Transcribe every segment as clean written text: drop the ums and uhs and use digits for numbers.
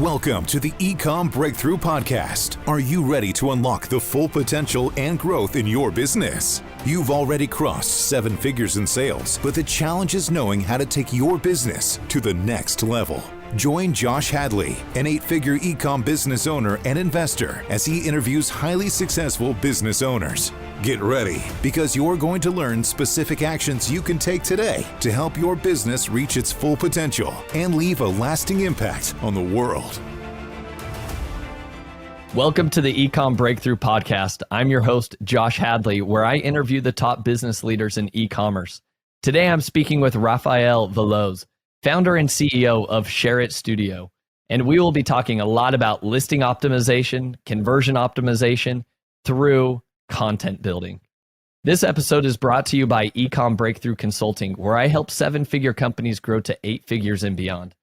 Welcome to the eComm Breakthrough Podcast. Are you ready to unlock the full potential and growth in your business? You've already crossed 7 figures in sales, but the challenge is knowing how to take your business to the next level. Join Josh Hadley, an 8-figure eComm business owner and investor, as he interviews highly successful business owners. Get ready, because you're going to learn specific actions you can take today to help your business reach its full potential and leave a lasting impact on the world. Welcome to the eComm Breakthrough Podcast. I'm your host, Josh Hadley, where I interview the top business leaders in e-commerce. Today, I'm speaking with Rafael Veloz, founder and CEO of Share It Studio, and we will be talking a lot about listing optimization, conversion optimization through content building. This episode is brought to you by eComm Breakthrough Consulting, where I help 7-figure companies grow to 8 figures and beyond.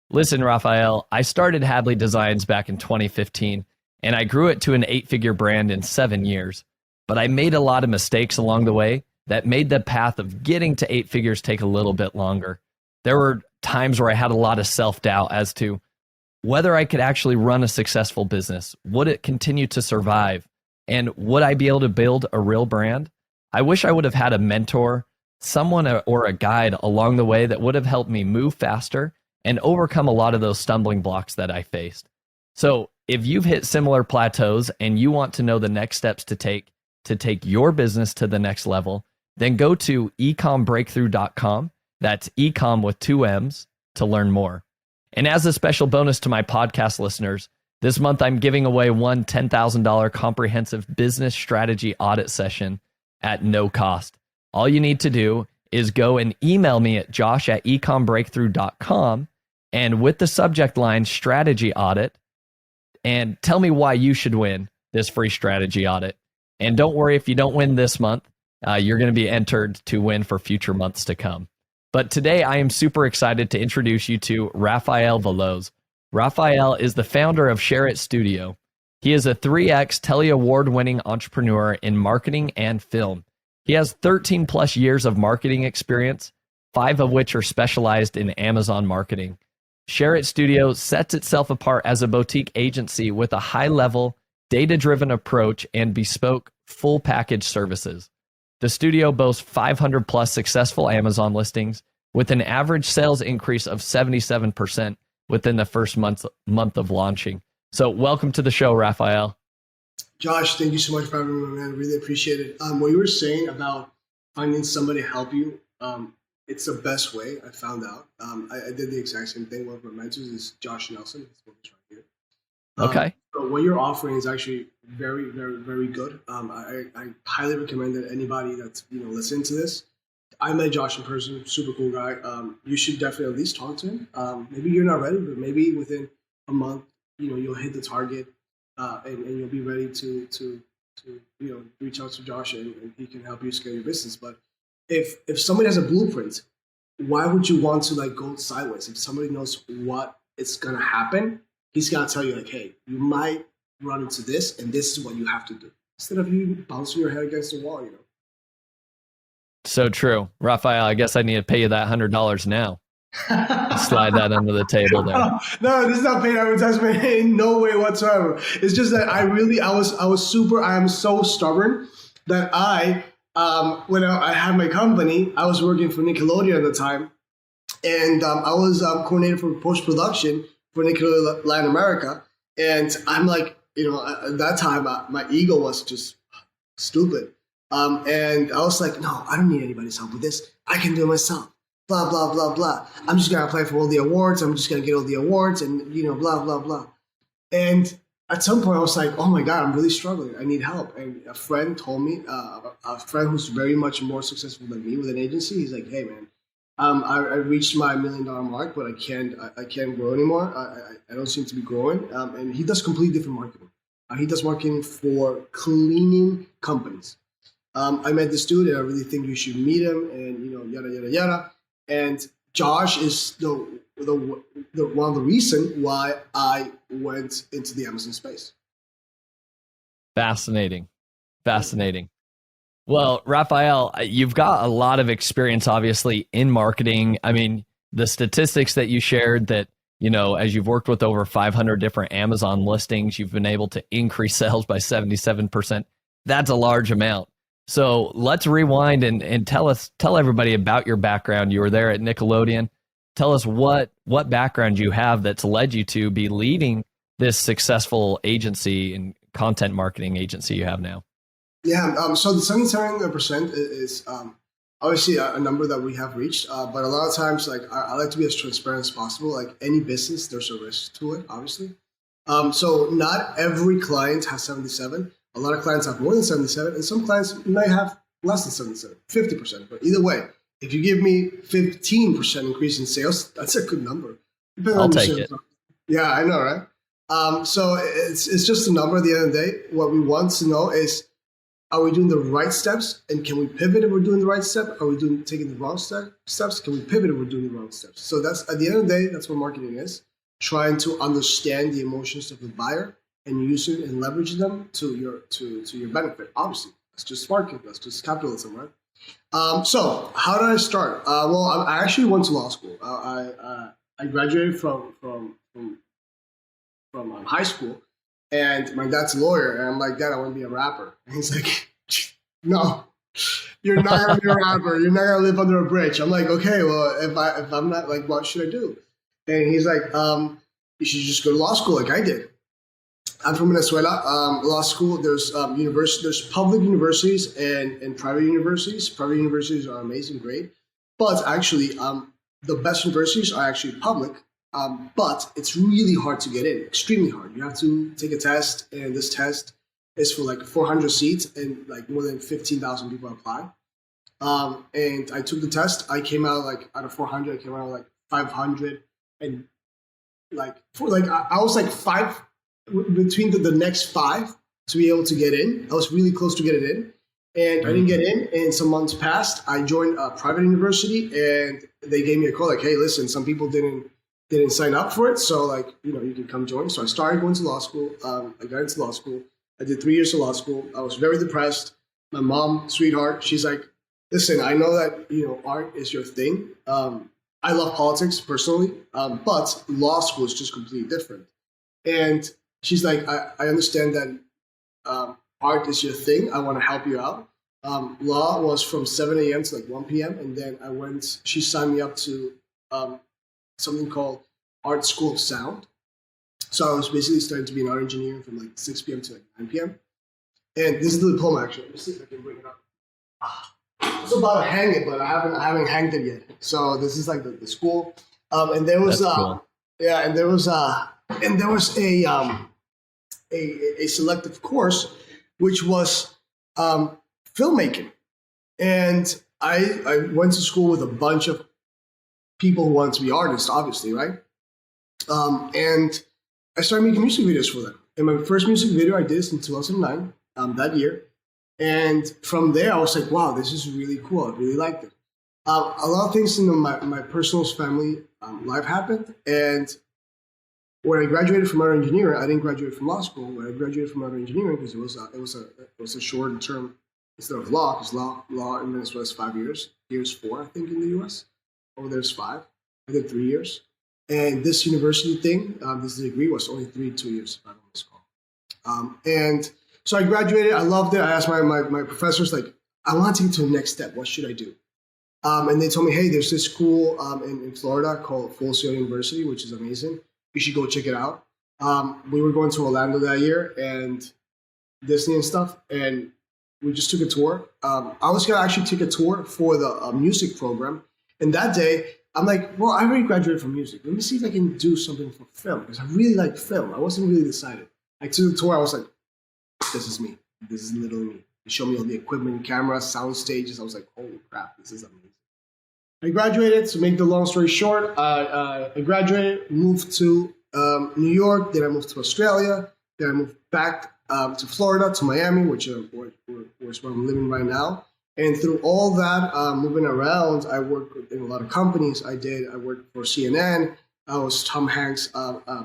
Listen, Rafael, I started Hadley Designs back in 2015, and I grew it to an 8-figure brand in 7 years. But I made a lot of mistakes along the way that made the path of getting to 8 figures take a little bit longer. There were times where I had a lot of self-doubt as to whether I could actually run a successful business. Would it continue to survive? And would I be able to build a real brand? I wish I would have had a mentor, someone or a guide along the way that would have helped me move faster and overcome a lot of those stumbling blocks that I faced. So if you've hit similar plateaus and you want to know the next steps to take your business to the next level, then go to ecommbreakthrough.com. That's eComm with 2 M's to learn more. And as a special bonus to my podcast listeners, this month I'm giving away one $10,000 comprehensive business strategy audit session at no cost. All you need to do is go and email me at josh@ecommbreakthrough.com and with the subject line strategy audit, and tell me why you should win this free strategy audit. And don't worry if you don't win this month, you're going to be entered to win for future months to come. But today I am super excited to introduce you to Rafael Veloz. Rafael is the founder of Share It Studio. He is a 3X Telly Award-winning entrepreneur in marketing and film. He has 13 plus years of marketing experience, 5 of which are specialized in Amazon marketing. Share It Studio sets itself apart as a boutique agency with a high-level, data-driven approach and bespoke full package services. The studio boasts 500 plus successful Amazon listings with an average sales increase of 77% within the first month of launching. So welcome to the show, Rafael. Josh, thank you so much for having me, man. Really appreciate it. What you were saying about finding somebody to help you, it's the best way, I found out. I did the exact same thing. One of my mentors is Josh Nelson. His book is right here. Okay. So what you're offering is actually very, very, very good. I highly recommend that anybody that's listening to this. I met Josh in person, super cool guy. You should definitely at least talk to him. Maybe you're not ready, but maybe within a month, you'll hit the target, and you'll be ready to reach out to Josh and he can help you scale your business. But if somebody has a blueprint, why would you want to go sideways? If somebody knows what is gonna happen, he's gonna tell you hey, you might run into this, and this is what you have to do, instead of you bouncing your head against the wall. So true, Rafael. I guess I need to pay you that $100 now. Slide that under the table there. No, this is not paid advertisement in no way whatsoever. It's just that I am so stubborn that when I had my company, I was working for Nickelodeon at the time, and I was coordinator for post-production for Nickelodeon Latin America. And I'm at that time, my ego was just stupid. And I was like, no, I don't need anybody's help with this. I can do it myself. Blah, blah, blah, blah. I'm just going to apply for all the awards. I'm just going to get all the awards and, blah, blah, blah. And at some point I was like, oh my God, I'm really struggling. I need help. And a friend told me, a friend who's very much more successful than me with an agency, he's like, hey man, I reached my $1 million mark, but I can't grow anymore. I don't seem to be growing. And he does completely different marketing. He does marketing for cleaning companies. I met this dude, and I really think you should meet him, and yada yada yada. And Josh is the one of the reason why I went into the Amazon space. Fascinating. Well, Rafael, you've got a lot of experience, obviously, in marketing. I mean, the statistics that you shared that as you've worked with over 500 different Amazon listings, you've been able to increase sales by 77%. That's a large amount. So let's rewind and tell everybody about your background. You were there at Nickelodeon. Tell us what background you have that's led you to be leading this successful agency and content marketing agency you have now. Yeah, so the 77% is obviously a number that we have reached, but a lot of times, like I like to be as transparent as possible. Like any business, there's a risk to it, obviously. So not every client has 77. A lot of clients have more than 77, and some clients may have less than 77, 50%. But either way, if you give me 15% increase in sales, that's a good number. I'll take it. Yeah, I know, right? So it's just a number at the end of the day. What we want to know is, are we doing the right steps? And can we pivot if we're doing the right step? Are we taking the wrong steps? Can we pivot if we're doing the wrong steps? So that's, at the end of the day, that's what marketing is. Trying to understand the emotions of the buyer and using and leveraging them to your benefit. Obviously, that's just marketing. That's just capitalism, right? So how did I start? Well, I actually went to law school. I graduated from high school, and my dad's a lawyer, and I'm like, Dad, I want to be a rapper. And he's like, no, you're not gonna be a rapper. You're not gonna live under a bridge. I'm like, okay, well, if I'm not, like, what should I do? And he's like, you should just go to law school like I did. I'm from Venezuela. Law school, there's there's public universities and private universities. Private universities are amazing, great. But actually, the best universities are actually public. But it's really hard to get in, extremely hard. You have to take a test, and this test is for like 400 seats, and like more than 15,000 people apply. And I took the test. I came out like out of 400, I came out like 500, and I was like five between the next five to be able to get in. I was really close to getting in, and I didn't get in. And some months passed. I joined a private university, and they gave me a call like, "Hey, listen, some people didn't sign up for it, so like you can come join." So I started going to law school. I got into law school. I did 3 years of law school. I was very depressed. My mom, sweetheart, she's like, "Listen, I know that art is your thing. I love politics personally, but law school is just completely different." And she's like, I understand that art is your thing. I want to help you out. Law was from 7 a.m. to like 1 p.m. And then she signed me up to something called Art School of Sound. So I was basically starting to be an art engineer from like 6 p.m. to like 9 p.m. And this is the diploma, actually. Let me see if I can bring it up. I was about to hang it, but I haven't hanged it yet. So this is like the school. And there was cool. and there was a selective course, which was filmmaking. And I went to school with a bunch of people who wanted to be artists, obviously, right? And I started making music videos for them. And my first music video I did is in 2009, that year. And from there, I was like, wow, this is really cool. I really liked it. A lot of things in my personal family life happened. And when I graduated from art engineering, I didn't graduate from law school. When I graduated from art engineering, because it was a short term instead of law, because law in Venezuela is 5 years. Here's 4, I think, in the US. Over there's 5. I did 3 years. And this university thing, this degree was only 2 years, if I don't miscall. And so I graduated. I loved it. I asked my professors, like, I want to take it to the next step. What should I do? And they told me, hey, there's this school in Florida called Full Sail University, which is amazing. You should go check it out. We were going to Orlando that year and Disney and stuff, and we just took a tour. I was going to actually take a tour for the music program. And that day, I'm like, well, I already graduated from music. Let me see if I can do something for film, because I really like film. I wasn't really decided. I took the tour. I was like, this is me. This is literally me. They showed me all the equipment, cameras, sound stages. I was like, holy crap, this is amazing. I graduated. To make the long story short, I graduated, moved to New York. Then I moved to Australia. Then I moved back to Florida, to Miami, which is where I'm living right now. And through all that moving around, I worked in a lot of companies. I worked for CNN. I was Tom Hanks'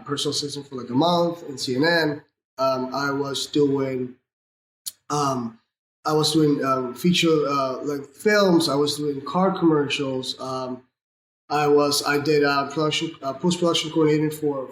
personal assistant for like a month in CNN. I was doing feature length films. I was doing car commercials. I did production post production coordinating for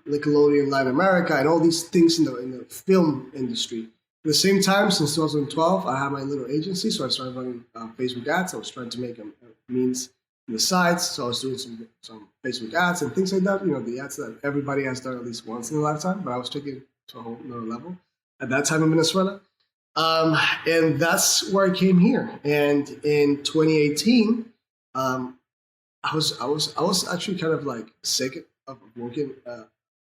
Nickelodeon Latin America and all these things in the film industry. At the same time, since 2012, I had my little agency, so I started running Facebook ads. I was trying to make a means in the sites, so I was doing some Facebook ads and things like that. The ads that everybody has done at least once in a lifetime, but I was taking it to a whole another level at that time in Venezuela. And that's where I came here. And in 2018, I was actually kind of like sick of working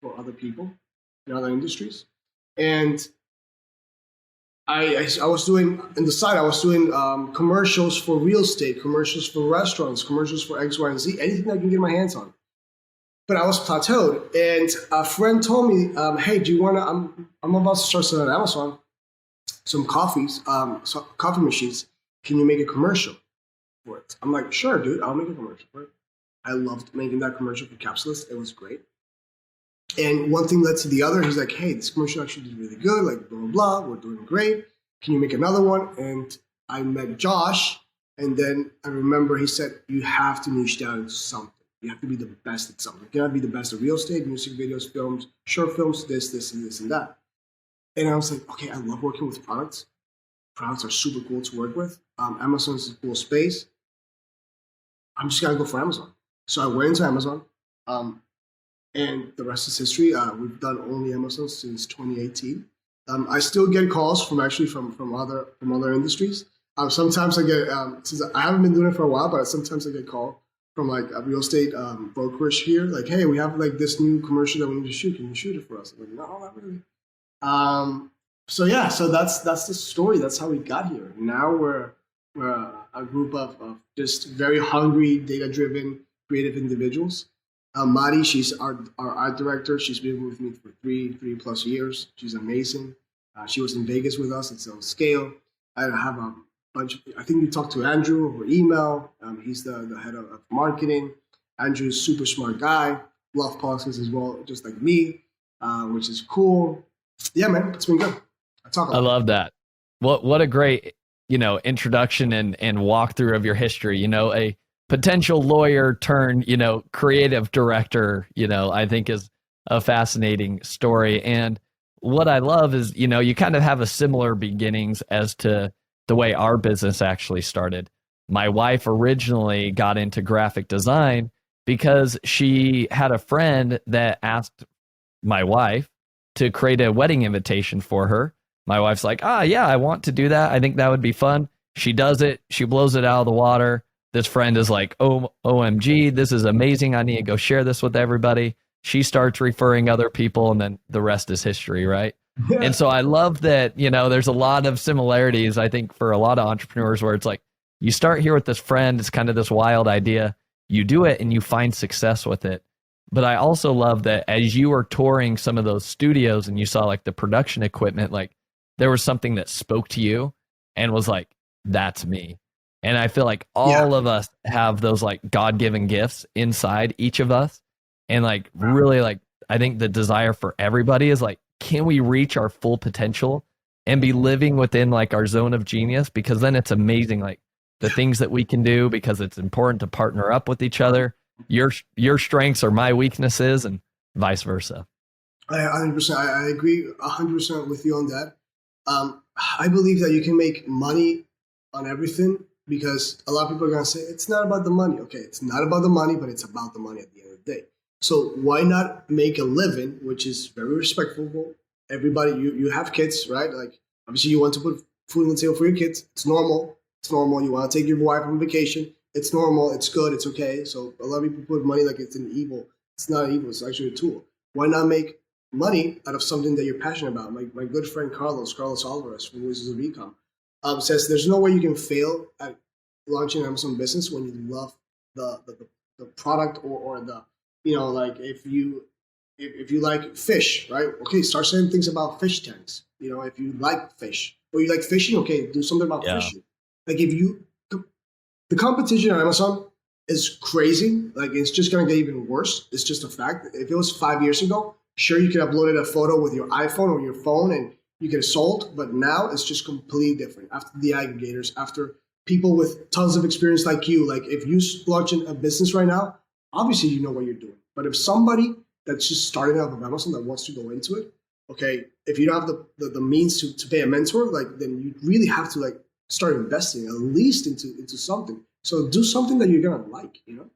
for other people in other industries, and I was doing in the side. I was doing commercials for real estate, commercials for restaurants, commercials for X, Y, and Z, anything I can get my hands on. But I was plateaued, and a friend told me, "Hey, do you want to? I'm about to start selling on Amazon some coffee machines. Can you make a commercial for it?" I'm like, "Sure, dude, I'll make a commercial for it." I loved making that commercial for Capsulist. It was great. And one thing led to the other. He's like, "Hey, this commercial actually did really good, like blah, blah, blah. We're doing great. Can you make another one?" And I met Josh. And then I remember he said, "You have to niche down into something. You have to be the best at something. You cannot be the best at real estate, music videos, films, short films, this, and that." And I was like, okay, I love working with products. Products are super cool to work with. Amazon's a cool space. I'm just going to go for Amazon. So I went into Amazon. And the rest is history. We've done only Amazon since 2018. I still get calls from other industries. Sometimes I get since I haven't been doing it for a while, but sometimes I get called from like a real estate brokerage here, like, "Hey, we have like this new commercial that we need to shoot. Can you shoot it for us?" I'm like, "No, not really." So that's the story. That's how we got here. Now we're a group of just very hungry, data-driven, creative individuals. Mari, she's our art director. She's been with me for three plus years. She's amazing. She was in Vegas with us at Sales Scale. I have a bunch of, I think we talked to Andrew over email. He's the head of marketing. Andrew's a super smart guy. Love politics as well, just like me, which is cool. Yeah, man, it's been good. I love that. What a great, introduction and walkthrough of your history. A potential lawyer turned, creative director, I think is a fascinating story. And what I love is, you kind of have a similar beginnings as to the way our business actually started. My wife originally got into graphic design because she had a friend that asked my wife to create a wedding invitation for her. My wife's like, yeah, I want to do that. I think that would be fun. She does it. She blows it out of the water. This friend is like, "Oh, OMG, this is amazing. I need to go share this with everybody." She starts referring other people, and then the rest is history, right? Yeah. And so I love that, there's a lot of similarities, I think, for a lot of entrepreneurs where it's like, you start here with this friend, it's kind of this wild idea, you do it and you find success with it. But I also love that as you were touring some of those studios and you saw like the production equipment, like there was something that spoke to you and was like, "That's me." And I feel like all of us have those like God-given gifts inside each of us. And like really like, I think the desire for everybody is like, can we reach our full potential and be living within like our zone of genius? Because then it's amazing, like the things that we can do, because it's important to partner up with each other. Your strengths are my weaknesses and vice versa. 100%. I agree 100% with you on that. I believe that you can make money on everything, because a lot of people are going to say, "It's not about the money." Okay, it's not about the money, but it's about the money at the end of the day. So why not make a living, which is very respectable? Everybody, you have kids, right? Like, obviously you want to put food on the table for your kids. It's normal. It's normal. You want to take your wife on vacation. It's normal. It's good. It's okay. So a lot of people put money like it's an evil. It's not evil. It's actually a tool. Why not make money out of something that you're passionate about? My good friend Carlos Alvarez from Wizards of eComm says there's no way you can fail at launching an Amazon business when you love the product or the, like if you like fish, right? Okay, start saying things about fish tanks. If you like fish or you like fishing, okay, do something about fishing. Like the competition on Amazon is crazy. Like it's just going to get even worse. It's just a fact. If it was 5 years ago, sure, you could upload a photo with your iPhone or your phone and you get sold. But now it's just completely different. After the aggregators, after people with tons of experience like you. Like if you launch a business right now, obviously you know what you're doing. But if somebody that's just starting out with Amazon that wants to go into it, okay, if you don't have the means to pay a mentor, like then you really have to like start investing at least into something. So do something that you're gonna like, you know?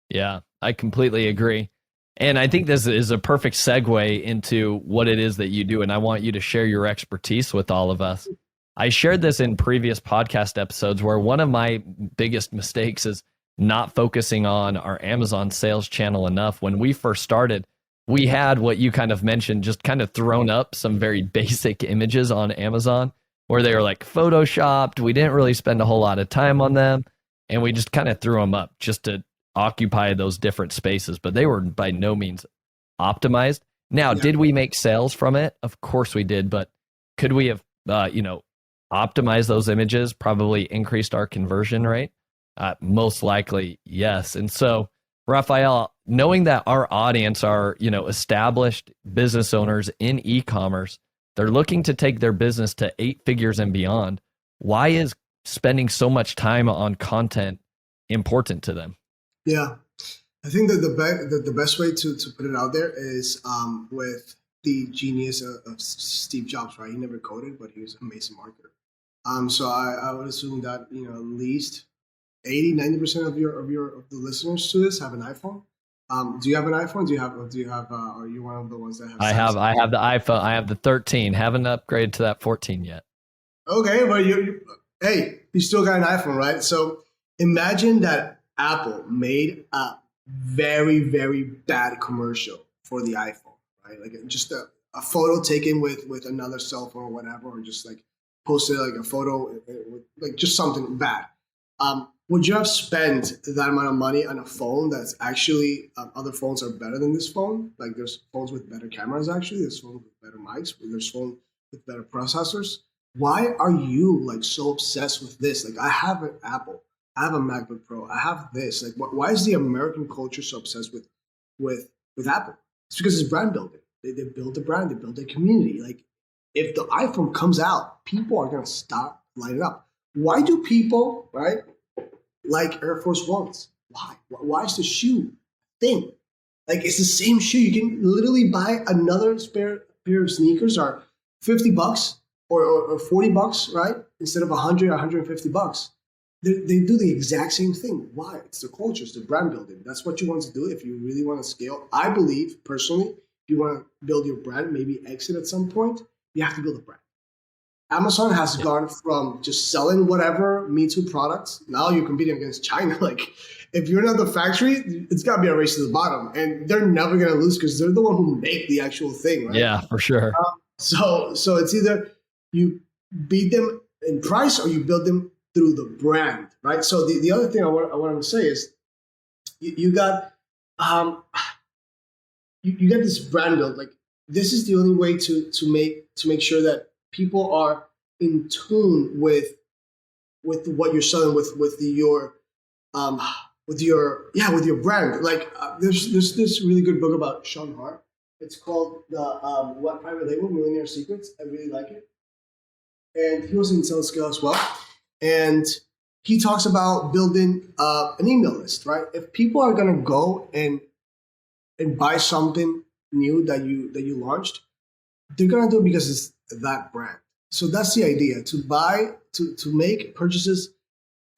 Yeah, I completely agree. And I think this is a perfect segue into what it is that you do. And I want you to share your expertise with all of us. I shared this in previous podcast episodes where one of my biggest mistakes is not focusing on our Amazon sales channel enough. When we first started, we had what you kind of mentioned, just kind of thrown up some very basic images on Amazon where they were like photoshopped. We didn't really spend a whole lot of time on them. And we just kind of threw them up just to occupy those different spaces, but they were by no means optimized. Now, did we make sales from it? Of course we did, but could we have, optimized those images, probably increased our conversion rate? Most likely, yes. And so, Rafael, knowing that our audience are, established business owners in e-commerce, they're looking to take their business to 8 figures and beyond. Why is spending so much time on content important to them? Yeah, I think that the best way to put it out there is with the genius of Steve Jobs, right? He never coded, but he was an amazing marketer. So I would assume that at least 80-90% of the listeners to this have an iPhone. Do you have an iPhone? Do you have? Are you one of the ones that have? I have the iPhone. I have the 13. Haven't upgraded to that 14 yet. Okay, but you still got an iPhone, right? So imagine that Apple made a very, very bad commercial for the iPhone, right? Like just a photo taken with another cell phone or whatever, or just like posted like a photo, like just something bad. Would you have spent that amount of money on a phone that's actually, other phones are better than this phone? Like there's phones with better cameras actually, there's phones with better mics, there's phones with better processors. Why are you like so obsessed with this? Like I have an Apple. I have a MacBook Pro. I have this. Like, why is the American culture so obsessed with Apple? It's because it's brand building. They build a brand. They build a community. Like, if the iPhone comes out, people are gonna start lighting up. Why do people, right, like Air Force Ones? Why? Why is the shoe thing? Like, it's the same shoe. You can literally buy another spare pair of sneakers or $50 or $40, right? Instead of 100, 150 bucks. They do the exact same thing. Why? It's the culture, it's the brand building. That's what you want to do if you really want to scale. I believe, personally, if you want to build your brand, maybe exit at some point, you have to build a brand. Amazon has gone from just selling whatever Me Too products. Now you're competing against China. Like, if you're not the factory, it's got to be a race to the bottom. And they're never going to lose because they're the one who make the actual thing, right? Yeah, for sure. So it's either you beat them in price or you build them through the brand, right? So the other thing I wanted to say is you got you got this brand build. Like this is the only way to make sure that people are in tune with what you're selling with your brand. Like there's this really good book about Sean Hart. It's called the What Private Label Millionaire Secrets. I really like it, and he was in sales scale as well. And he talks about building an email list, right? If people are gonna go and buy something new that you launched, they're gonna do it because it's that brand. So that's the idea, to make purchases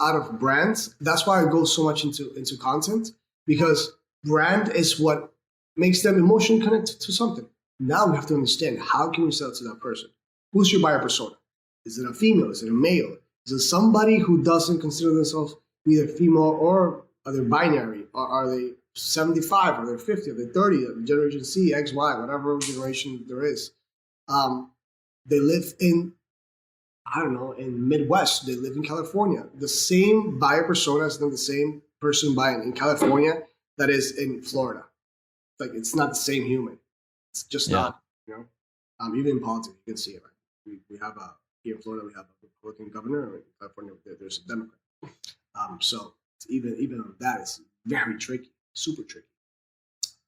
out of brands. That's why I go so much into content, because brand is what makes them emotionally connected to something. Now we have to understand, how can we sell it to that person? Who's your buyer persona? Is it a female? Is it a male? Is it somebody who doesn't consider themselves either female or are they binary? Or are they 75? Are they 50? Are they 30? Are they Generation C, X, Y, whatever generation there is? They live in, I don't know, in Midwest. They live in California. The same buyer persona is not the same person buying in California that is in Florida. Like, it's not the same human. It's just not, even in politics, you can see it, right? We have here in Florida, we have a Republican governor. In California, there's a Democrat. So even on that, it's very tricky, super tricky.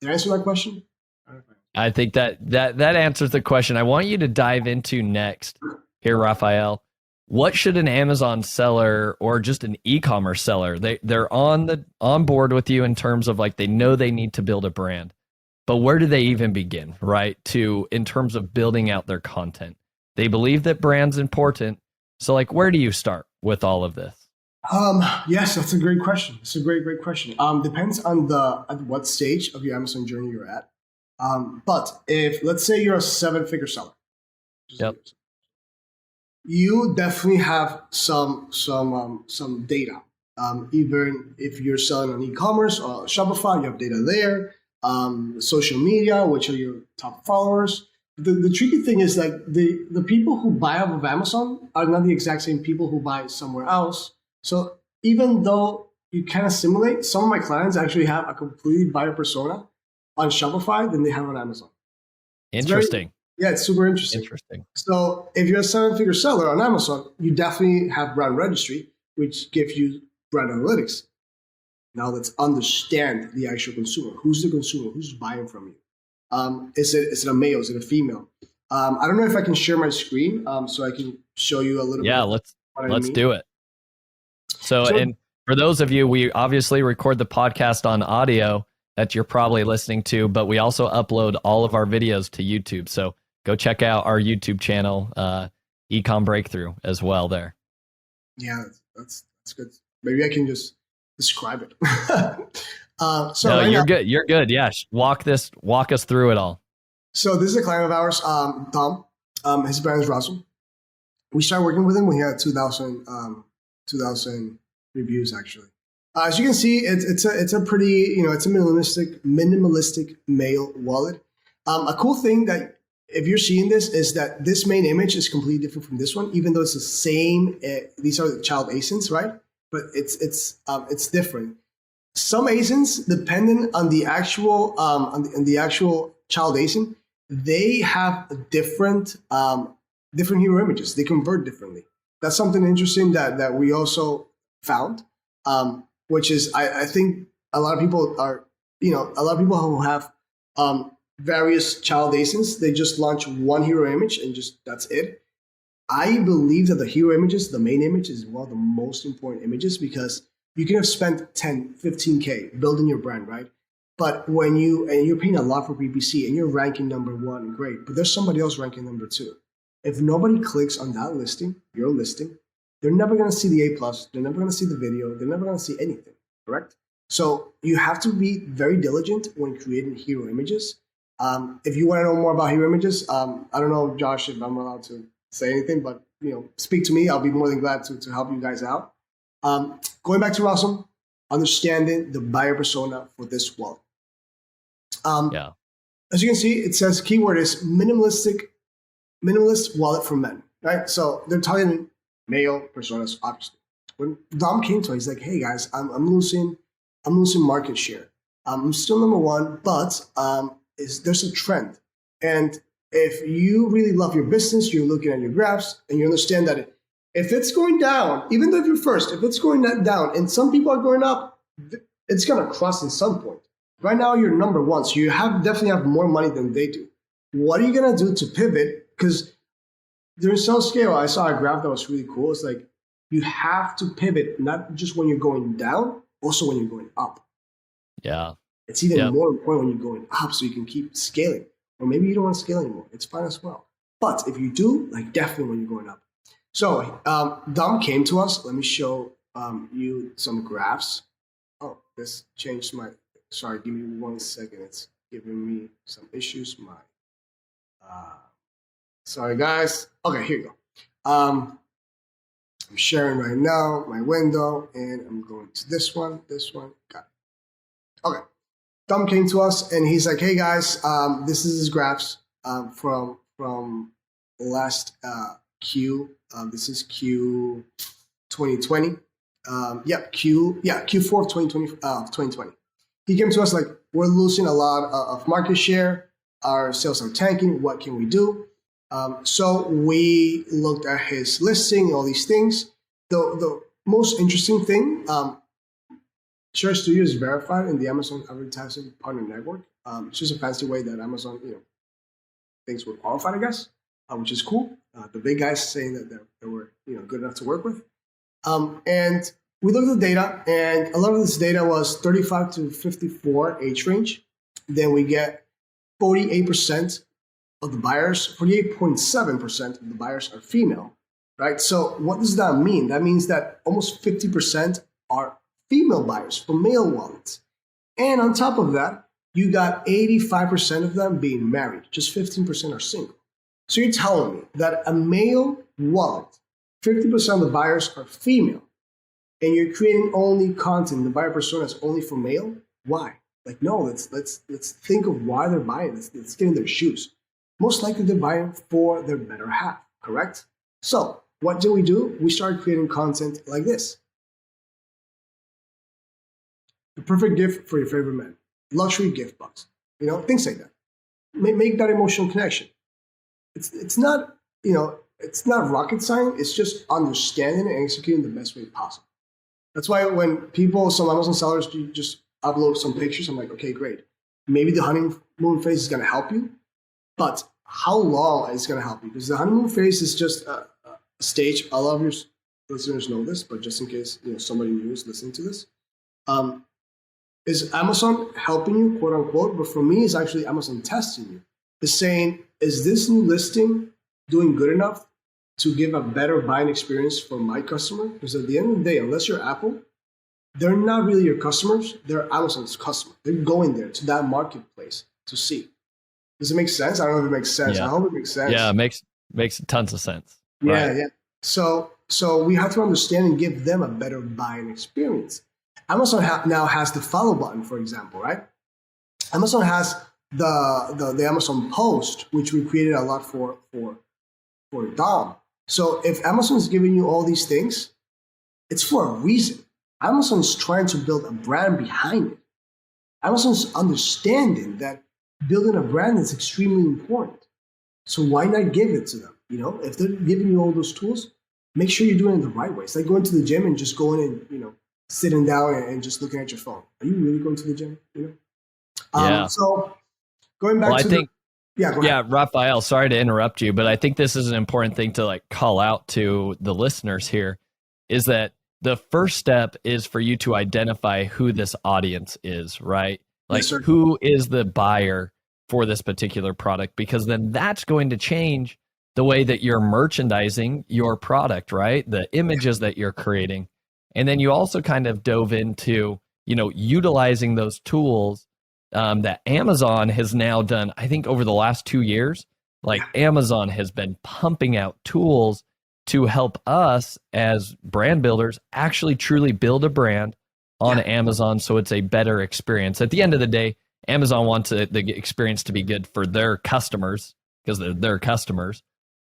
Did I answer that question? I think that answers the question. I want you to dive into next here, Rafael. what should an Amazon seller or just an e-commerce seller, they're on board with you in terms of like they know they need to build a brand, but where do they even begin, right? In terms of building out their content. They believe that brand's important. So like, where do you start with all of this? Yes, that's a great question. It's a great question. Depends on at what stage of your Amazon journey you're at. But if let's say you're a 7-figure seller, Yep. you definitely have some data. Even if you're selling on e-commerce or Shopify, you have data there. Social media, which are your top followers. The tricky thing is like the people who buy off of Amazon are not the exact same people who buy somewhere else. So even though you kind of simulate, some of my clients actually have a complete buyer persona on Shopify than they have on Amazon. Interesting. It's super interesting. So if you're a 7-figure seller on Amazon, you definitely have brand registry, which gives you brand analytics. Now let's understand the actual consumer. Who's the consumer? Who's buying from you? Is it a male? Is it a female? I don't know if I can share my screen so I can show you a little bit. Yeah, let's do it. So, and for those of you, we obviously record the podcast on audio that you're probably listening to, but we also upload all of our videos to YouTube. So go check out our YouTube channel, eComm Breakthrough as well there. Yeah, that's good. Maybe I can just describe it. No, you're good. You're good. Yeah. Walk us through it all. So this is a client of ours, Tom. His brand is Russell. We started working with him when he had 2,000 reviews actually. As you can see, it's a pretty, it's a minimalistic mail wallet. A cool thing that if you're seeing this is that this main image is completely different from this one, even though it's the same. These are the child ASINs, right? But it's different. Some ASINs, depending on the actual on the actual child ASIN, they have different hero images. They convert differently. That's something interesting that we also found, which is I think a lot of people who have various child ASINs, they just launch one hero image and just that's it. I believe that the hero images, the main image, is one of the most important images because you can have spent 10, 15K building your brand, right? But when you're paying a lot for PPC and you're ranking number 1, great. But there's somebody else ranking number 2. If nobody clicks on that listing, your listing, they're never going to see the A+, they're never going to see the video, they're never going to see anything, correct? So you have to be very diligent when creating hero images. If you want to know more about hero images, I don't know, Josh, if I'm allowed to say anything, but speak to me. I'll be more than glad to help you guys out. Going back to Russell, understanding the buyer persona for this wallet. As you can see, it says keyword is minimalist wallet for men, right? So they're targeting male personas, obviously. When Dom came to us, he's like, "Hey guys, I'm losing market share. I'm still number 1, but there's a trend. And if you really love your business, you're looking at your graphs and you understand that if it's going down, even though if you're first, if it's going down and some people are going up, it's going to cross at some point. Right now, you're number 1, so you definitely have more money than they do. What are you going to do to pivot? Because during sales scale, I saw a graph that was really cool. It's like you have to pivot, not just when you're going down, also when you're going up. Yeah. It's even more important when you're going up so you can keep scaling. Or maybe you don't want to scale anymore. It's fine as well. But if you do, definitely when you're going up. So Dom came to us. Let me show you some graphs. Oh, this changed my... Sorry, give me 1 second. It's giving me some issues. Sorry, guys. Okay, here you go. I'm sharing right now my window, and I'm going to this one. Got it. Okay. Dom came to us, and he's like, "Hey, guys, this is his graphs from last Q. This is Q 2020. Q4 of 2020. He came to us like, we're losing a lot of market share. Our sales are tanking. What can we do? So we looked at his listing, all these things. The most interesting thing, Share Studio is verified in the Amazon Advertising Partner Network. It's just a fancy way that Amazon, thinks we're qualified, I guess, which is cool. the big guys saying that they were good enough to work with. And we looked at the data, and a lot of this data was 35 to 54 age range. Then we get 48% of the buyers, 48.7% of the buyers are female, right? So what does that mean? That means that almost 50% are female buyers for male wallets. And on top of that, you got 85% of them being married. Just 15% are single. So you're telling me that a male wallet, 50% of the buyers are female, and you're creating only content, the buyer persona is only for male? Why? Like, no, let's think of why they're buying. Let's get in their shoes. Most likely they're buying for their better half, correct? So what do? We started creating content like this. The perfect gift for your favorite man. Luxury gift box. Things like that. Make that emotional connection. It's not, it's not rocket science. It's just understanding and executing the best way possible. That's why when some Amazon sellers just upload some pictures, I'm like, okay, great. Maybe the honeymoon phase is going to help you, but how long is it going to help you? Because the honeymoon phase is just a stage. A lot of your listeners know this, but just in case somebody new is listening to this, is Amazon helping you, quote unquote? But for me, it's actually Amazon testing you. It's saying, is this new listing doing good enough to give a better buying experience for my customer? Because at the end of the day, unless you're Apple, they're not really your customers. They're Amazon's customer. They're going there to that marketplace to see. Does it make sense? I don't know if it makes sense. Yeah. I hope it makes sense. Yeah, it makes tons of sense. Yeah, right? yeah. So we have to understand and give them a better buying experience. Amazon now has the follow button, for example, right? Amazon has the Amazon Post, which we created a lot for Dom. So if Amazon is giving you all these things, it's for a reason. Amazon's trying to build a brand behind it. Amazon's understanding that building a brand is extremely important. So why not give it to them? If they're giving you all those tools, make sure you're doing it the right way. It's like going to the gym and just going and, sitting down and just looking at your phone. Are you really going to the gym? Yeah. So going back to Rafael, sorry to interrupt you, but I think this is an important thing to call out to the listeners here, is that the first step is for you to identify who this audience is, right? Like, yes, who is the buyer for this particular product? Because then that's going to change the way that you're merchandising your product, right? The images that you're creating. And then you also kind of dove into, utilizing those tools that Amazon has now done. I think over the last 2 years, Amazon has been pumping out tools to help us as brand builders actually truly build a brand on Amazon so it's a better experience. At the end of the day, Amazon wants the experience to be good for their customers because they're their customers,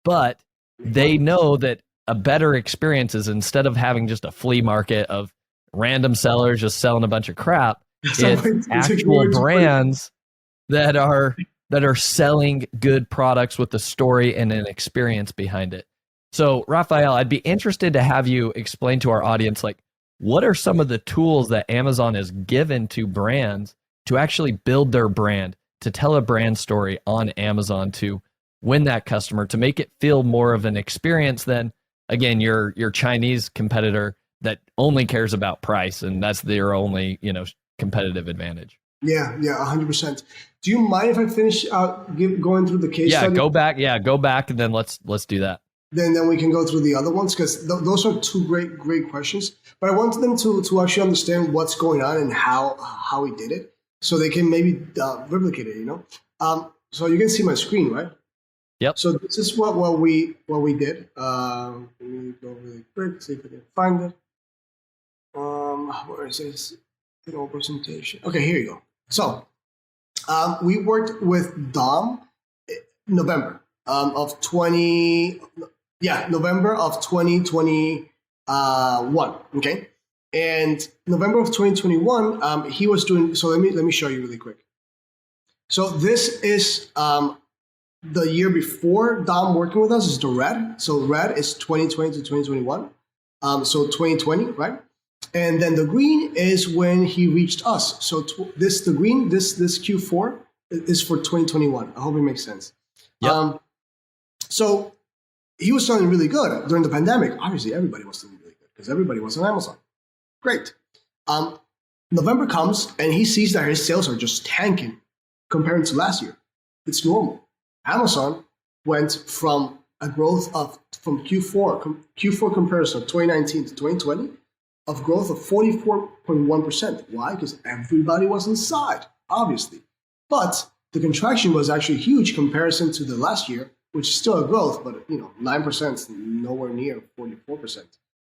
but they know that a better experience is, instead of having just a flea market of random sellers just selling a bunch of crap, it's actual brands that are selling good products with a story and an experience behind it. So, Rafael, I'd be interested to have you explain to our audience, what are some of the tools that Amazon has given to brands to actually build their brand, to tell a brand story on Amazon, to win that customer, to make it feel more of an experience than, again, your Chinese competitor that only cares about price, and that's their only, competitive advantage. Yeah, 100%. Do you mind if I finish going through the case study? Go back, and then let's do that. Then we can go through the other ones, because those are two great questions. But I wanted them to actually understand what's going on and how we did it, so they can maybe replicate it. So you can see my screen, right? Yep. So this is what we did. Let me go really quick, see if I can find it. Where is this? Presentation. Okay, here you go. So we worked with Dom November of 2021. Okay, and November of 2021, he was doing. So let me show you really quick. So this is the year before Dom working with us is the red. So red is 2020 to 2021. So 2020, right? And then the green is when he reached us. So this Q4 is for 2021. I hope it makes sense. Yep. So he was selling really good during the pandemic. Obviously, everybody was selling really good because everybody was on Amazon. Great. November comes and he sees that his sales are just tanking compared to last year. It's normal. Amazon went from a growth from Q4 comparison of 2019 to 2020 of growth of 44.1%. Why? Because everybody was inside, obviously. But the contraction was actually huge comparison to the last year, which is still a growth, but 9% is nowhere near 44%.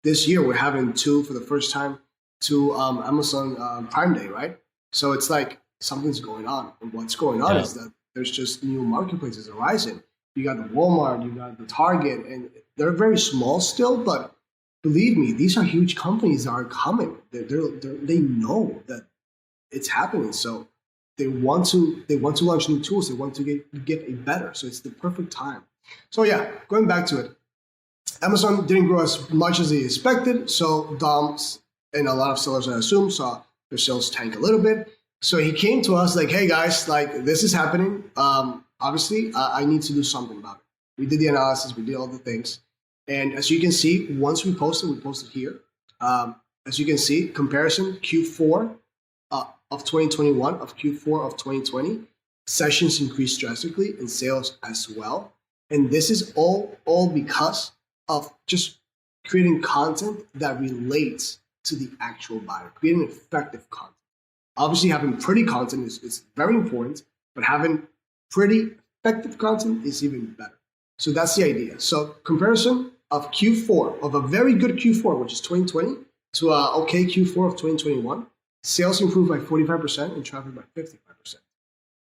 This year we're having for the first time to Amazon Prime Day, right? So it's like something's going on. And what's going on is that there's just new marketplaces arising. You got the Walmart, you got the Target, and they're very small still, but believe me, these are huge companies that are coming. They know that it's happening. So they want to launch new tools. They want to get a better. So it's the perfect time. So yeah, going back to it, Amazon didn't grow as much as they expected. So DOMs and a lot of sellers, I assume, saw their sales tank a little bit. So he came to us like, hey guys, like this is happening. Obviously, I need to do something about it. We did the analysis, we did all the things. And as you can see, once we posted here. As you can see, comparison Q4 of 2021 of Q4 of 2020, sessions increased drastically and sales as well. And this is all because of just creating content that relates to the actual buyer, creating effective content. Obviously, having pretty content is very important, but having pretty effective content is even better. So that's the idea. So comparison of Q4, of a very good Q4, which is 2020, to a okay Q4 of 2021, sales improved by 45% and traffic by 55%.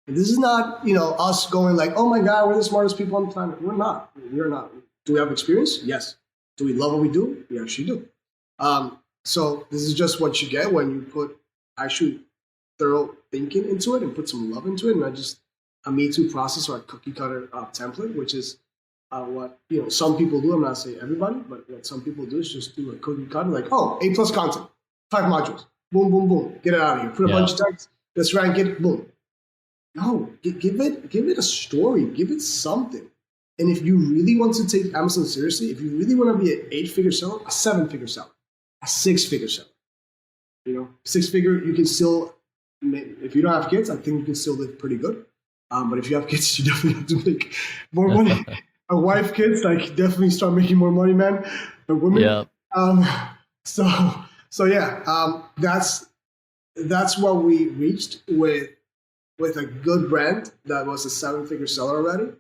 And this is not, us going like, oh my God, we're the smartest people on the planet. We're not. Do we have experience? Yes. Do we love what we do? We actually do. So this is just what you get when you put actually thorough thinking into it and put some love into it, and not just a Me Too process or a cookie cutter template, which is what some people do. I'm not saying everybody, but what some people do is just do a cookie cutter, like, oh, A+ content, 5 modules, boom, boom, boom, get it out of here. Put a bunch of text, let's rank it, boom. No, give it a story, give it something. And if you really want to take Amazon seriously, if you really want to be an 8-figure seller, a 7-figure seller, a 6-figure seller, 6-figure, you can still, if you don't have kids, I think you can still live pretty good. But if you have kids, you definitely have to make more money. A wife, kids, like definitely start making more money, man. But women, so yeah, that's what we reached with a good brand that was a 7-figure seller already.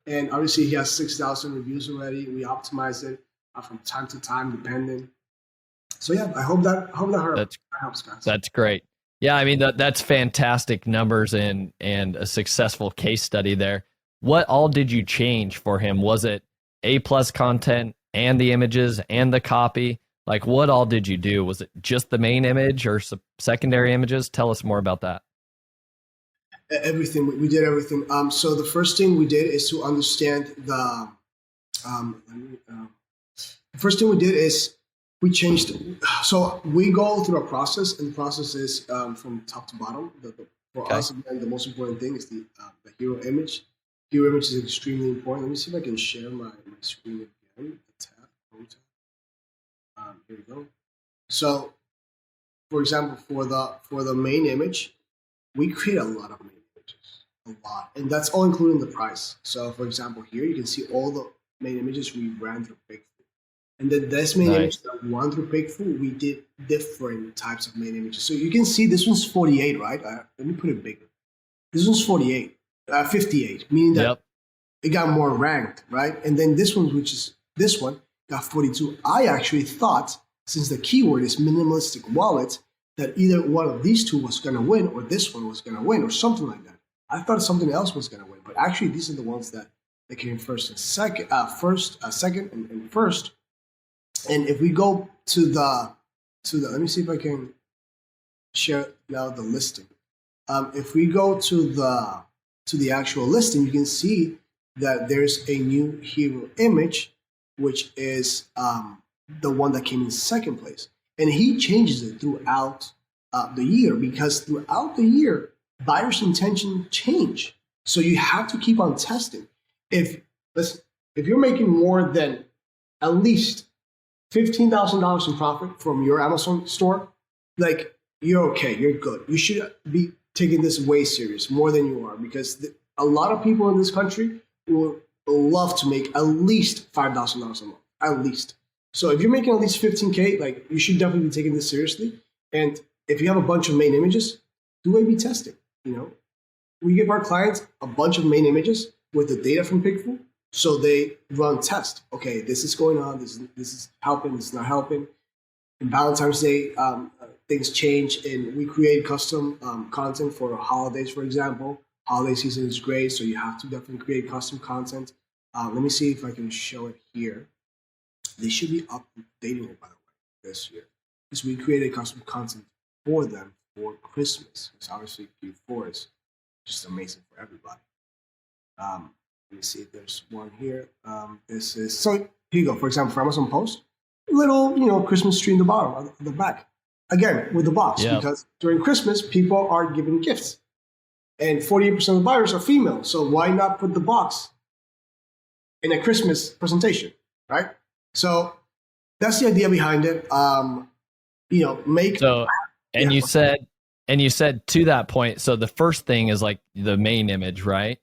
And obviously he has 6,000 reviews already. We optimize it from time to time, depending. So yeah, I hope that helps, guys. That's great. Yeah, I mean that's fantastic numbers and a successful case study there. What all did you change for him? Was it A+ content and the images and the copy? Like what all did you do? Was it just the main image or secondary images? Tell us more about that. Everything. We did everything. So the first thing we did is to understand the first thing we did is we changed. So we go through a process, and the process is from top to bottom. For us, again, the most important thing is the hero image. Hero image is extremely important. Let me see if I can share my screen again. Home tab. Here we go. So, for example, for the main image, we create a lot of main images, a lot, and that's all including the price. So, for example, here you can see all the main images we ran through Pixel. And then this main image that we ran through Pixel, we did different types of main images. So you can see this one's 48, right? Let me put it bigger. This one's 48, 58, meaning that it got more ranked, right? And then this one, which is this one, got 42. I actually thought, since the keyword is minimalistic wallet, that either one of these two was going to win, or this one was going to win, or something like that. I thought something else was going to win, but actually these are the ones that came first and second, second and first. And if we go to the, let me see if I can share now the listing. If we go to the actual listing, you can see that there's a new hero image, which is the one that came in second place. And he changes it throughout the year, because throughout the year, buyers' intention change. So you have to keep on testing. If if you're making more than at least $15,000 in profit from your Amazon store, like you're okay, you're good. You should be taking this way serious, more than you are, because a lot of people in this country will love to make at least $5,000 a month, at least. So if you're making at least 15K, like you should definitely be taking this seriously. And if you have a bunch of main images, do A/B testing. We give our clients a bunch of main images with the data from Pigful, so they run tests. Okay, this is going on. This is helping. This is not helping. In Valentine's Day, things change, and we create custom content for holidays, for example. Holiday season is great, so you have to definitely create custom content. Let me see if I can show it here. They should be updating it, by the way, this year, because we created custom content for them for Christmas. Because obviously Q4 is just amazing for everybody. Let me see if there's one here. This is, so here you go. For example, for Amazon Post, little Christmas tree in the bottom, the back. Again, with the box, because during Christmas, people are giving gifts. And 48% of the buyers are female. So why not put the box in a Christmas presentation, right? So that's the idea behind it. You said to that point, so the first thing is like the main image, right?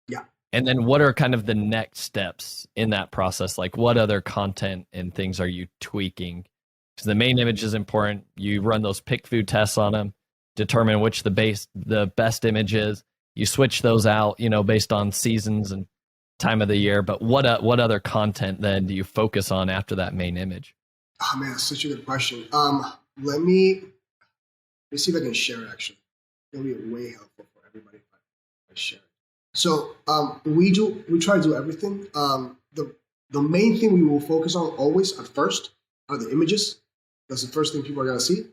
Yeah. And then what are kind of the next steps in that process? Like what other content and things are you tweaking? Because the main image is important. You run those pick food tests on them, determine which the best image is. You switch those out, based on seasons and time of the year. But what other content then do you focus on after that main image? Oh man, that's such a good question. Let me see if I can share it. Actually, it'll be way helpful for everybody if I share it. So we try to do everything. The main thing we will focus on always at first are the images. That's the first thing people are gonna see.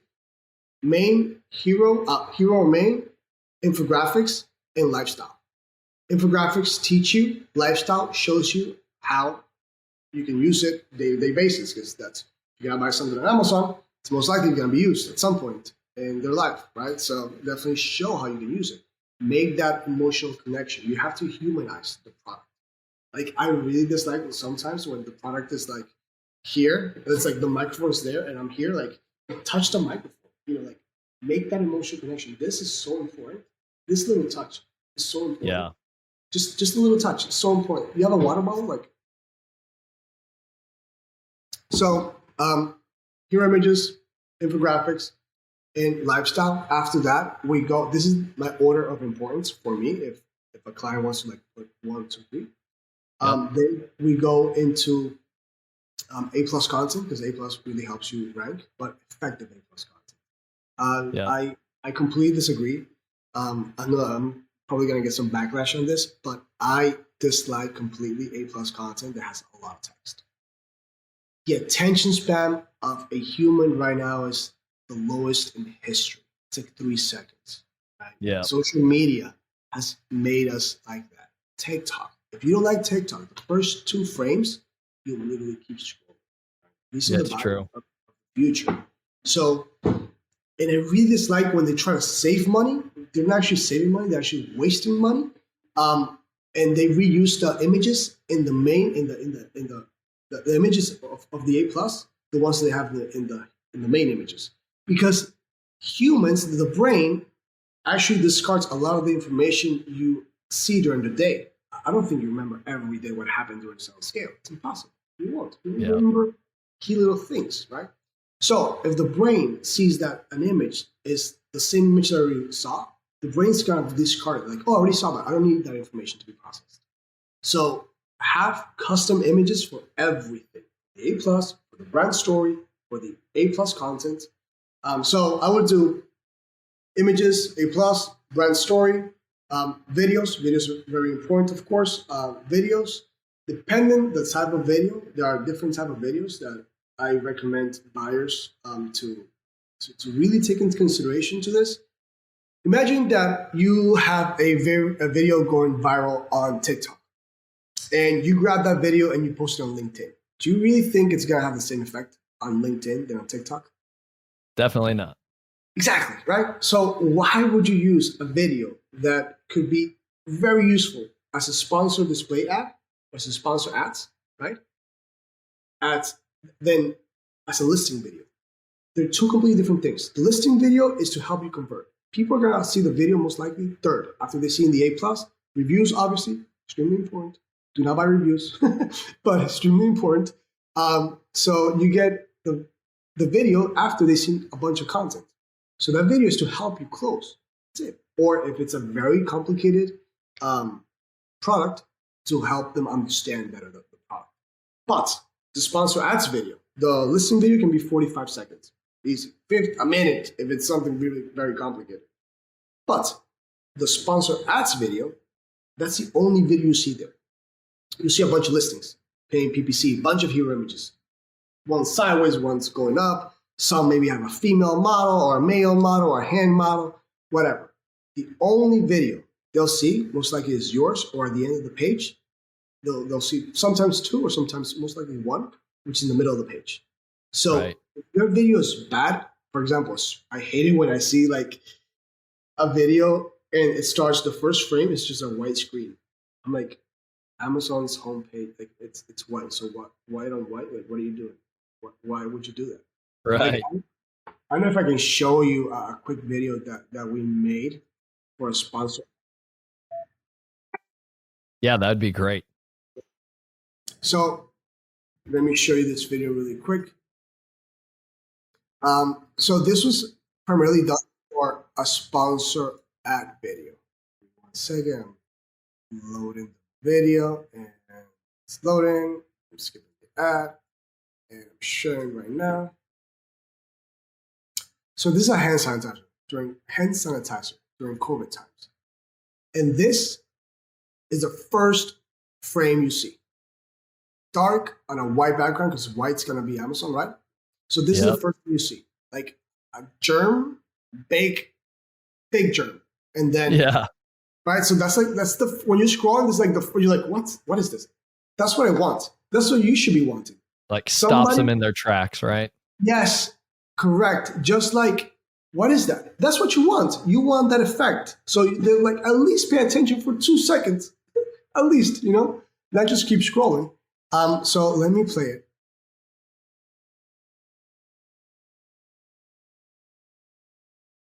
Main hero or main infographics and lifestyle. Infographics teach you, lifestyle shows you how you can use it day-to-day basis, because that's, if you're gonna buy something on Amazon, it's most likely gonna be used at some point in their life, right? So definitely show how you can use it. Make that emotional connection. You have to humanize the product. Like I really dislike sometimes when the product is like here, it's like the microphone's there and I'm here, like touch the microphone. Like make that emotional connection. This is so important. This little touch is so important. Yeah. Just a little touch. It's so important. You have a water bottle, like. So here are images, infographics, and lifestyle. After that, we go. This is my order of importance for me. If a client wants to like put 1, 2, 3, then we go into A+ content, because A+ really helps you rank, but effective A+ content. I completely disagree. I know I'm probably going to get some backlash on this, but I dislike completely A+ content that has a lot of text. The attention span of a human right now is the lowest in history. It's like 3 seconds. Right? Yeah. Social media has made us like that. TikTok. If you don't like TikTok, the first 2 frames, you'll literally keep scrolling. This is the true. Of the future. So, and I really dislike when they try to save money. They're not actually saving money; they're actually wasting money. And they reuse the images in the main the images of the A+, the ones they have in the main images, because humans, the brain, actually discards a lot of the information you see during the day. I don't think you remember every day what happened during cell scale. It's impossible. You won't. You remember key little things, right? So if the brain sees that an image is the same image that I already saw, the brain's kind of discard it, like, oh, I already saw that. I don't need that information to be processed. So have custom images for everything. The A+, for the brand story, for the A+ content. So I would do images, A+, brand story, videos. Videos are very important, of course. Videos, depending the type of video, there are different type of videos that I recommend buyers to really take into consideration to this. Imagine that you have a video going viral on TikTok, and you grab that video and you post it on LinkedIn. Do you really think it's going to have the same effect on LinkedIn than on TikTok? Definitely not. Exactly, right? So why would you use a video that could be very useful as a sponsored display ad, versus sponsor ads, right? Then as a listing video. They're two completely different things. The listing video is to help you convert. People are gonna see the video most likely third after they see in the A+. Reviews, obviously, extremely important. Do not buy reviews, but extremely important. So you get the video after they've seen a bunch of content. So that video is to help you close. That's it. Or if it's a very complicated product, to help them understand better the product. But the sponsor ads video, the listing video can be 45 seconds. Easy. A minute if it's something really very complicated. But the sponsor ads video, that's the only video you see there. You see a bunch of listings, paying PPC, bunch of hero images. One's sideways, one's going up. Some maybe have a female model or a male model or a hand model, whatever. The only video they'll see, most likely is yours, or at the end of the page. They'll see sometimes two or sometimes most likely one, which is in the middle of the page. So if your video is bad, for example, I hate it when I see like a video and it starts, the first frame is just a white screen. I'm like, Amazon's homepage, like it's white. So what? White on white? Like, what are you doing? Why would you do that? Right. Like, I don't know if I can show you a quick video that we made for a sponsor. Yeah, that'd be great. So let me show you this video really quick. So this was primarily done for a sponsor ad video. 1 second, I'm loading the video and it's loading. I'm skipping the ad and I'm sharing right now. So this is a hand sanitizer during COVID times. And this is the first frame you see. Dark on a white background because white's gonna be Amazon, right? So this is the first thing you see, like a germ, big germ, and then right. So that's the when you're scrolling, it's like you're like, what is this? That's what I want. That's what you should be wanting. Like stops them in their tracks, right? Yes, correct. Just like, what is that? That's what you want. You want that effect. So they're like, at least pay attention for 2 seconds, at least, not just keep scrolling. So let me play it.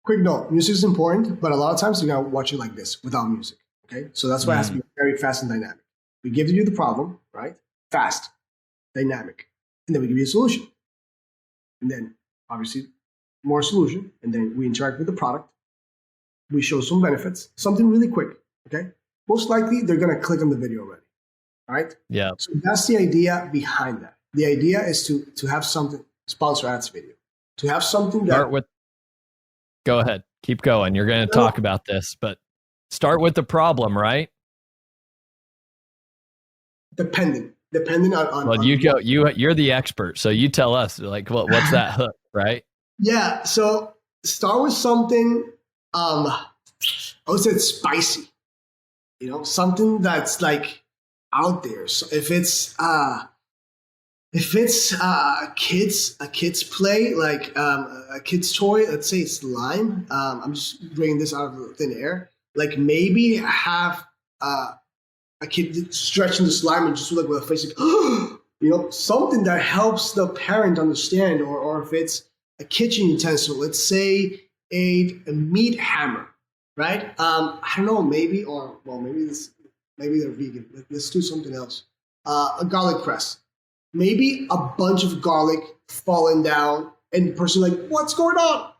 Quick note, music is important, but a lot of times you're gonna watch it like this without music, okay? So that's why it has to be very fast and dynamic. We give you the problem, right? Fast, dynamic, and then we give you a solution. And then obviously more solution, and then we interact with the product. We show some benefits, something really quick, okay? Most likely they're gonna click on the video already, all right? Yeah. So that's the idea behind that. The idea is to have something, sponsor ads video, to have something that... Go ahead. Keep going. You're going to talk about this, but start with the problem, right? Depending on. Well, you're the expert, so you tell us. Like, what's that hook, right? Yeah. So start with something. I would say it's spicy. Something that's like out there. So if it's a kid's play, like a kid's toy, let's say it's slime. I'm just bringing this out of thin air. Like maybe have a kid stretching the slime and just like with a face, like, something that helps the parent understand. Or if it's a kitchen utensil, let's say a meat hammer, right? I don't know, maybe they're vegan. Let's do something else. A garlic press. Maybe a bunch of garlic falling down and the person like, what's going on?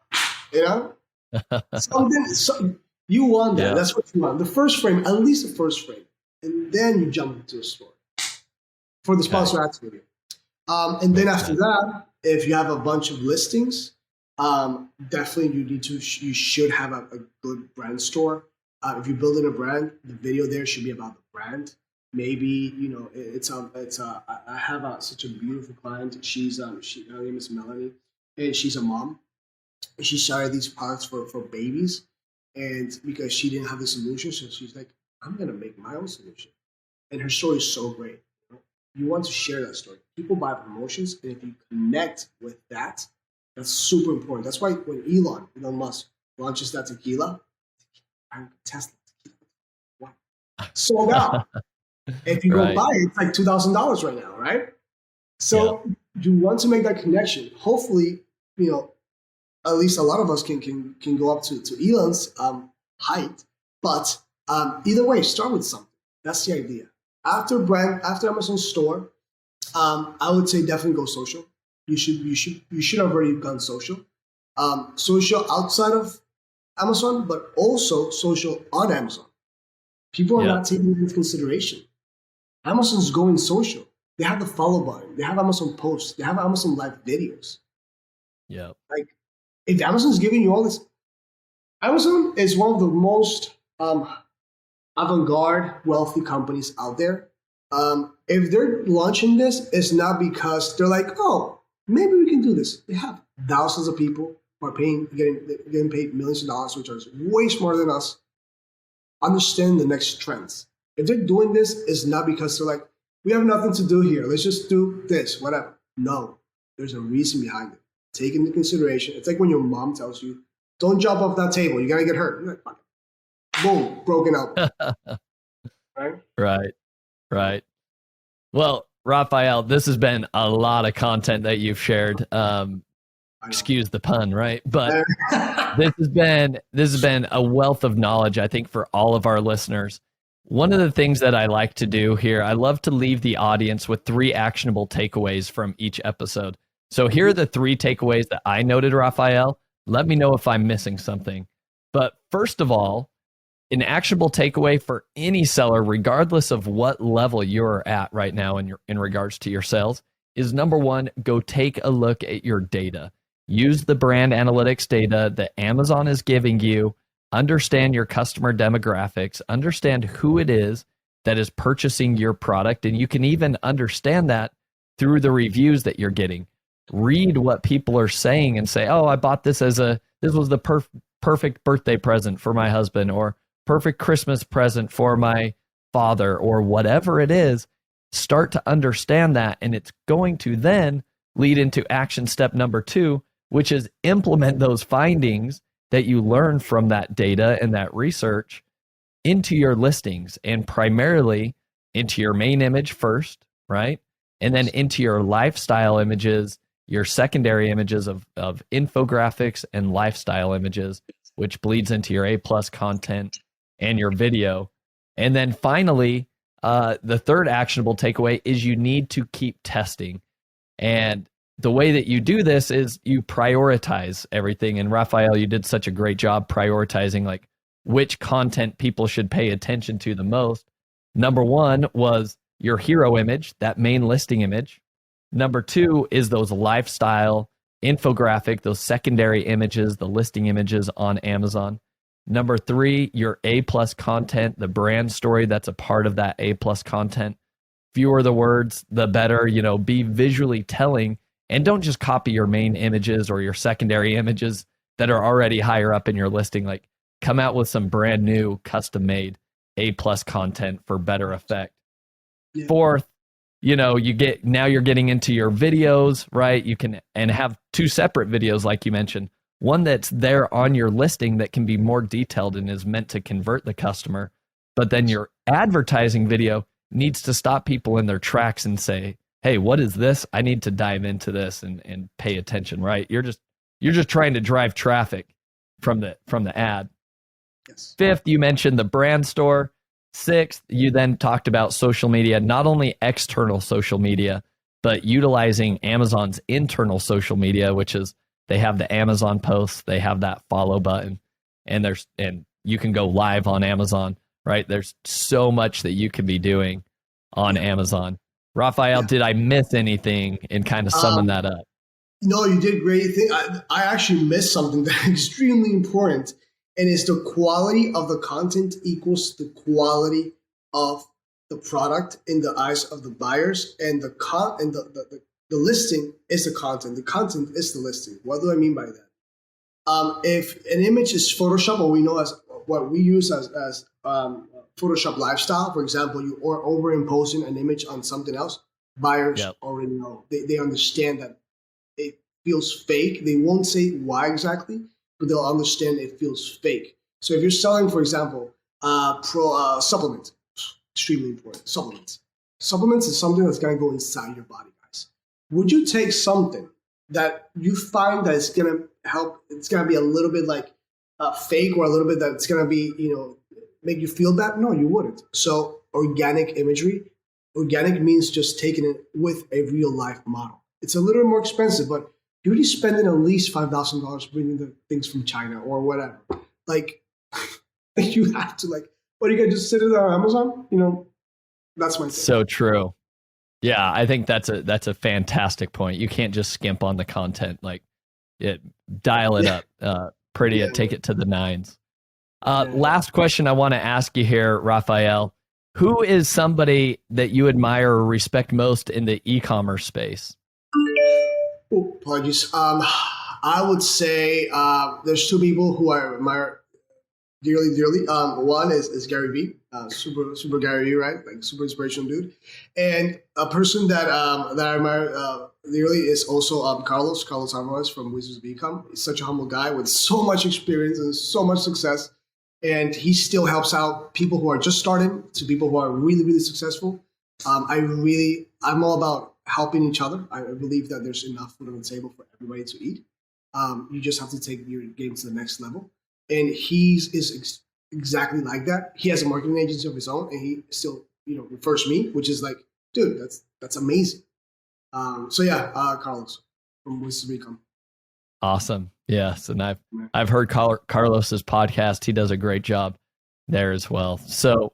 Something you want that. Yeah. That's what you want. The first frame, at least the first frame. And then you jump into a story for the sponsor ads video. And then after that, if you have a bunch of listings, definitely you should have a good brand store. If you're building a brand, the video there should be about the brand. Maybe I have such a beautiful client. Her name is Melanie, and she's a mom. And she started these products for babies, and because she didn't have the solution, so she's like, I'm gonna make my own solution. And her story is so great. You want to share that story. People buy promotions, and if you connect with that, that's super important. That's why when Elon Musk launches that tequila, I'm Tesla tequila. Wow, sold out. If you go Right. buy it, it's like $2,000 right now, right? So you want to make that connection. Hopefully, at least a lot of us can go up to Elon's height. But either way, start with something. That's the idea. After Amazon store, I would say definitely go social. You should have already gone social. Social outside of Amazon, but also social on Amazon. People are not taking into consideration. Amazon's going social. They have the follow button. They have Amazon posts. They have Amazon live videos. Yeah. Like, if Amazon's giving you all this, Amazon is one of the most avant-garde, wealthy companies out there. If they're launching this, it's not because they're like, oh, maybe we can do this. They have thousands of people who are getting paid millions of dollars, which are way smarter than us. Understand the next trends. If they're doing this, it's not because they're like, we have nothing to do here. Let's just do this, whatever. No, there's a reason behind it. Take into consideration. It's like when your mom tells you, don't jump off that table. You're going to get hurt. You're like, fuck it. Boom, broken out. Right? Right. Well, Rafael, this has been a lot of content that you've shared. Excuse the pun, right? But this has been a wealth of knowledge, I think, for all of our listeners. One of the things that I like to do here, I love to leave the audience with 3 actionable takeaways from each episode. So here are the 3 takeaways that I noted, Rafael. Let me know if I'm missing something. But first of all, an actionable takeaway for any seller, regardless of what level you're at right now in regards to your sales, is number 1, go take a look at your data. Use the brand analytics data that Amazon is giving you. Understand your customer demographics. Understand who it is that is purchasing your product. And you can even understand that through the reviews that you're getting. Read what people are saying and say, oh, I bought this this was the perfect birthday present for my husband, or perfect Christmas present for my father, or whatever it is. Start to understand that, and it's going to then lead into action step number 2, which is implement those findings that you learn from that data and that research into your listings, and primarily into your main image first, right? And then into your lifestyle images, your secondary images of infographics and lifestyle images, which bleeds into your A+ content and your video. And then finally, the third actionable takeaway is you need to keep testing. And the way that you do this is you prioritize everything. And Rafael, you did such a great job prioritizing like which content people should pay attention to the most. Number 1 was your hero image, that main listing image. Number 2 is those lifestyle infographic, those secondary images, the listing images on Amazon. Number 3, your A+ content, the brand story that's a part of that A+ content. Fewer the words, the better, be visually telling. And don't just copy your main images or your secondary images that are already higher up in your listing. Like, come out with some brand new, custom-made A+ content for better effect. Yeah. Fourth, you're getting into your videos, right? You can and have 2 separate videos, like you mentioned. One that's there on your listing that can be more detailed and is meant to convert the customer. But then your advertising video needs to stop people in their tracks and say, hey, what is this? I need to dive into this and pay attention, right? You're just trying to drive traffic from the ad. Yes. 5th, you mentioned the brand store. 6th, you then talked about social media, not only external social media, but utilizing Amazon's internal social media, which is they have the Amazon posts, they have that follow button, and you can go live on Amazon, right? There's so much that you can be doing on Amazon. Rafael, did I miss anything in kind of summing that up? No, you did great. I actually missed something that's extremely important, and it's the quality of the content equals the quality of the product in the eyes of the buyers, and the listing is the content. The content is the listing. What do I mean by that? If an image is Photoshop, what we use as Photoshop lifestyle, for example, you are overimposing an image on something else, buyers already know. They understand that it feels fake. They won't say why exactly, but they'll understand it feels fake. So if you're selling, for example, supplement, extremely important. Supplements. Supplements is something that's going to go inside your body, guys. Would you take something that you find that it's going to help, it's going to be a little bit like fake, or a little bit that it's going to be, make you feel bad? No, you wouldn't. So organic imagery, organic means just taking it with a real life model. It's a little more expensive, but you're already spending at least $5,000 bringing the things from China or whatever. Like, you have to what, are you going to just sit it on Amazon? That's my thing. So true. Yeah, I think that's a fantastic point. You can't just skimp on the content. Dial it up. Take it to the nines. Last question I want to ask you here, Rafael. Who is somebody that you admire or respect most in the e-commerce space? Oh, apologies. I would say there's two people who I admire dearly. One is Gary Vee, super Gary Vee, right? Super inspirational dude. And a person that I admire dearly is also Carlos Alvarez from Wizards of eComm. He's such a humble guy with so much experience and so much success. And he still helps out people who are just starting to people who are really, really successful. I'm all about helping each other. I believe that there's enough food on the table for everybody to eat. You just have to take your game to the next level. And is exactly like that. He has a marketing agency of his own, and he still, refers me, which is dude, that's amazing. Carlos from Wizards of eComm. Awesome. Yes, and I've heard Carlos's podcast. He does a great job there as well. So,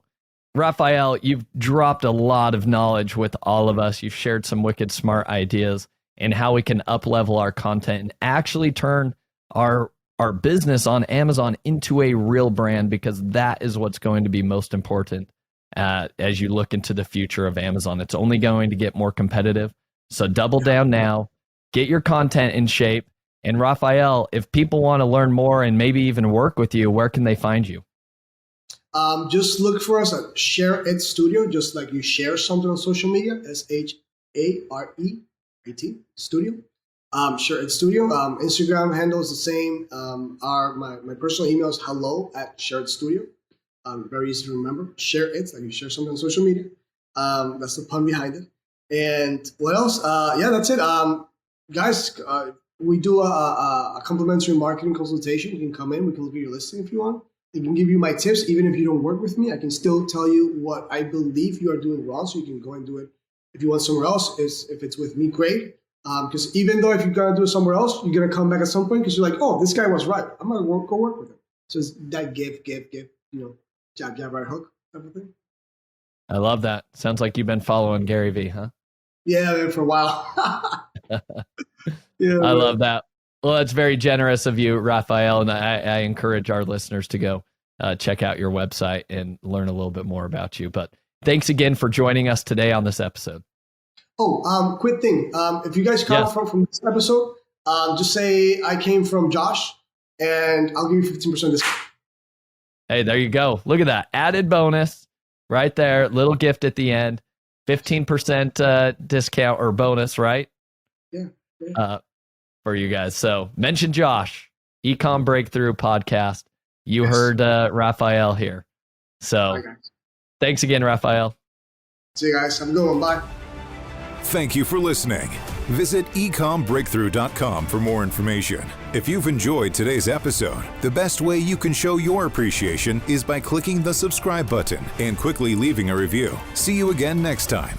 Rafael, you've dropped a lot of knowledge with all of us. You've shared some wicked smart ideas in how we can up-level our content and actually turn our business on Amazon into a real brand, because that is what's going to be most important as you look into the future of Amazon. It's only going to get more competitive. So double down now, get your content in shape. And Rafael, if people want to learn more and maybe even work with you, where can they find you? Just look for us at Share It Studio, just like you share something on social media, SHAREAT Studio. Share It Studio. Instagram handle is the same. My personal email is hello@shareitstudio. Very easy to remember. Share it, like you share something on social media. That's the pun behind it. And what else? That's it. Guys, we do a complimentary marketing consultation. You can come in. We can look at your listing if you want. I can give you my tips. Even if you don't work with me, I can still tell you what I believe you are doing wrong, so you can go and do it. If you want somewhere else, if it's with me, great. Because even though if you're going to do it somewhere else, you're going to come back at some point because you're like, oh, this guy was right. I'm going to go work with him. So it's that give, jab, right hook type of thing. I love that. Sounds like you've been following Gary Vee, huh? Yeah, for a while. I love that. Well, it's very generous of you, Rafael, and I encourage our listeners to go check out your website and learn a little bit more about you. But thanks again for joining us today on this episode. Oh, quick thing. If you guys come from this episode, just say I came from Josh, and I'll give you 15% discount. Hey, there you go. Look at that. Added bonus right there. Little gift at the end. 15% discount or bonus, right? Yeah. For you guys. So mention Josh, eComm Breakthrough Podcast. You heard Rafael here. So thanks again, Rafael. See you guys. Have a good one. Bye. Thank you for listening. Visit eCommBreakthrough.com for more information. If you've enjoyed today's episode, the best way you can show your appreciation is by clicking the subscribe button and quickly leaving a review. See you again next time.